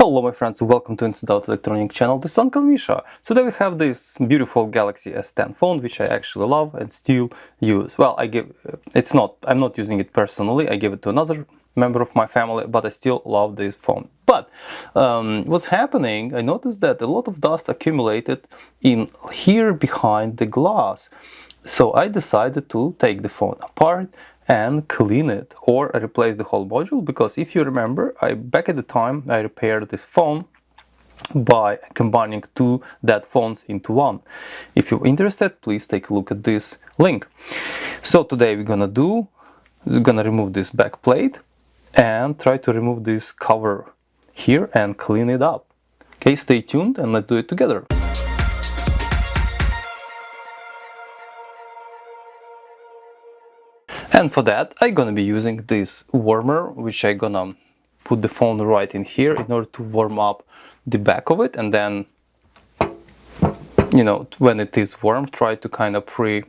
Hello my friends, welcome to Inside Out Electronic channel. This is Uncle Misha. Today we have this beautiful Galaxy S10 phone, which I actually love and still use. Well, I'm not using it personally, I gave it to another member of my family, but I still love this phone. But what's happening, I noticed that a lot of dust accumulated in here behind the glass. So I decided to take the phone apart and clean it or replace the whole module, because if you remember, back at the time I repaired this phone by combining two dead phones into one. If you're interested, please take a look at this link. So today we're gonna remove this back plate and try to remove this cover here and clean it up. Okay, stay tuned and let's do it together. And for that, I'm gonna be using this warmer, which I'm gonna put the phone right in here in order to warm up the back of it. And then, you know, when it is warm, try to kind of pray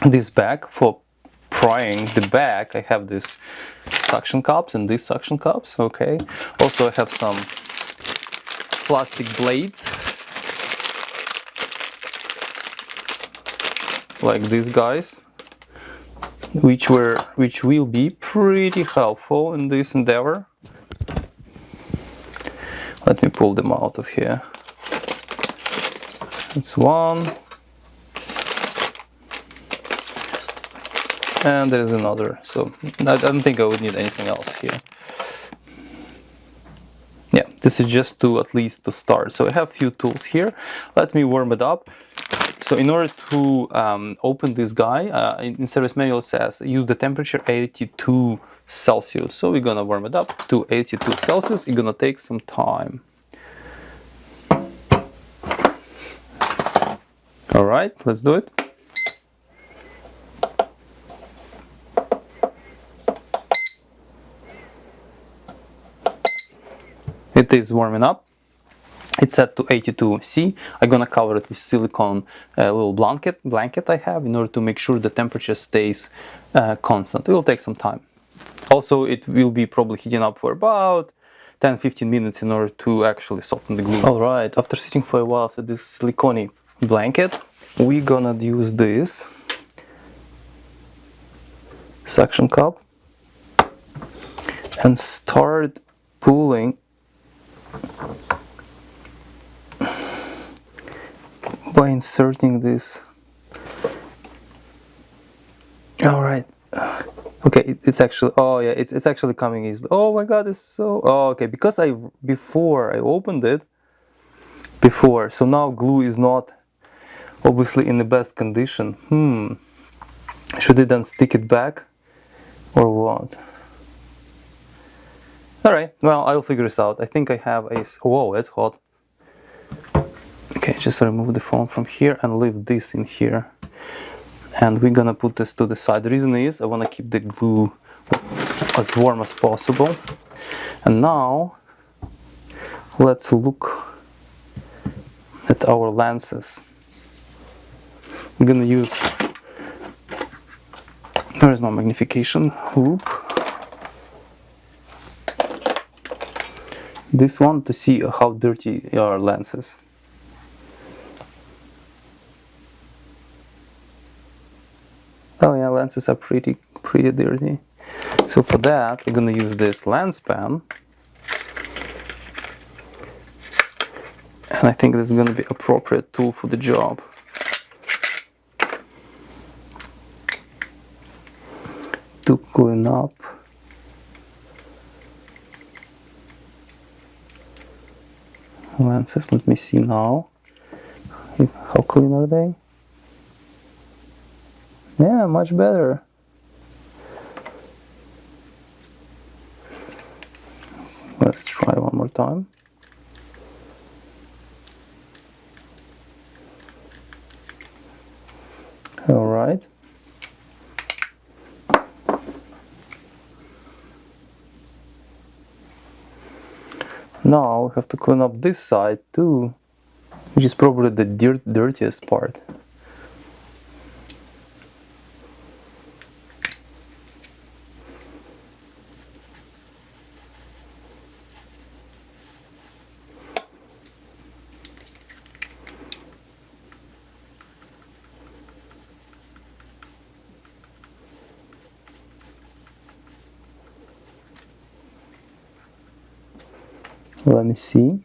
this back. For prying the back, I have this suction cups and these suction cups, okay? Also, I have some plastic blades, like these guys, which will be pretty helpful in this endeavor. Let me pull them out of here. It's one, and there is another. So I don't think I would need anything else here. Yeah, this is just at least to start. So I have a few tools here. Let me warm it up. So in order to open this guy, in service manual it says use the temperature 82 Celsius. So we're gonna warm it up to 82 Celsius. It's gonna take some time. All right, let's do it. It is warming up. It's set to 82 C. I'm gonna cover it with silicone little blanket I have in order to make sure the temperature stays constant. It will take some time. Also, it will be probably heating up for about 10-15 minutes in order to actually soften the glue. All right, after sitting for a while after this silicone blanket, we're gonna use this suction cup and start pulling by inserting this. All right. Okay, it's actually, oh yeah, it's actually coming easily. Oh my god, it's so, oh, okay, because before I opened it before, so now glue is not obviously in the best condition. Should I then stick it back or what? All right, well, I'll figure this out. I think I have a, whoa, it's hot. Okay, just remove the phone from here and leave this in here. And we're gonna put this to the side. The reason is I wanna keep the glue as warm as possible. And now, let's look at our lenses. I'm gonna use, there is no magnification hoop. This one to see how dirty are lenses. Oh yeah, lenses are pretty dirty. So for that, I'm gonna use this lens pen. And I think this is gonna be appropriate tool for the job. To clean up lenses. Let me see now. How clean are they? Yeah, much better. Let's try one more time. All right. Now we have to clean up this side too, which is probably the dirtiest part. Let me see.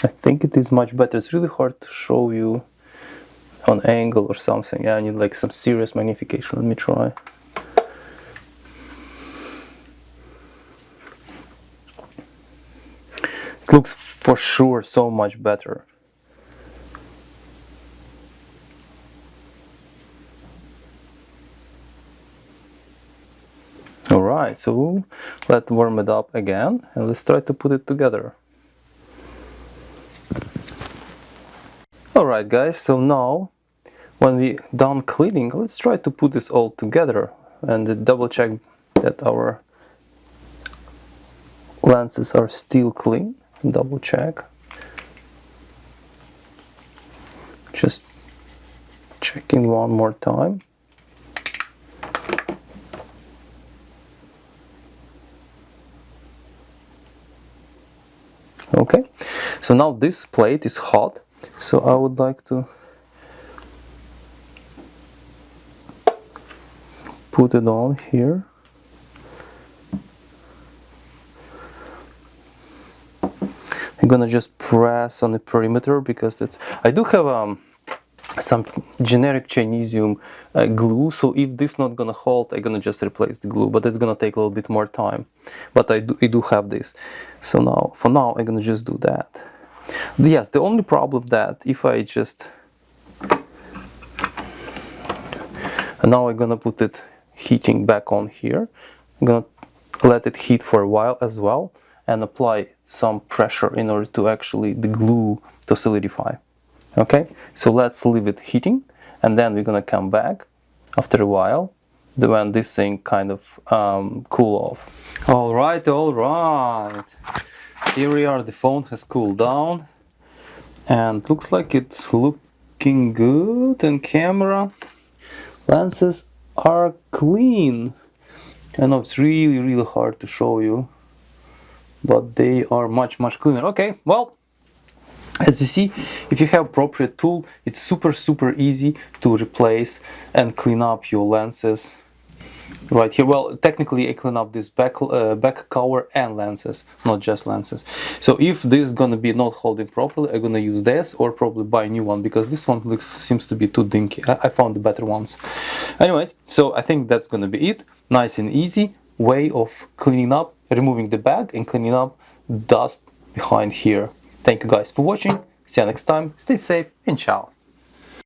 I think it is much better. It's really hard to show you on angle or something. Yeah, I need like some serious magnification. Let me try. It looks for sure so much better. Alright, so let's warm it up again and let's try to put it together. Alright guys, so now when we done cleaning, let's try to put this all together and double check that our lenses are still clean. Double check. Just checking one more time. Okay, so now this plate is hot, so I would like to put it on here. I'm gonna just press on the perimeter because that's, I do have some generic Chinesium glue, so if this not gonna hold, I'm gonna just replace the glue, but it's gonna take a little bit more time. But I do have this, so now for now I'm gonna just do that. Yes, the only problem that if I just, and now I'm gonna put it heating back on here. I'm gonna let it heat for a while as well and apply some pressure in order to actually the glue to solidify. Okay, so let's leave it heating and then we're gonna come back after a while when this thing kind of cool off. All right, here we are. The phone has cooled down and looks like it's looking good, and camera lenses are clean. I know it's really hard to show you, but they are much cleaner. Okay, well, as you see, if you have appropriate tool, it's super easy to replace and clean up your lenses right here. Well, technically I clean up this back cover and lenses, not just lenses. So if this is gonna be not holding properly, I'm gonna use this or probably buy a new one because this one seems to be too dinky. I found the better ones. Anyways, so I think that's gonna be it. Nice and easy way of cleaning up, removing the bag and cleaning up dust behind here. Thank you guys for watching. See you next time. Stay safe and ciao.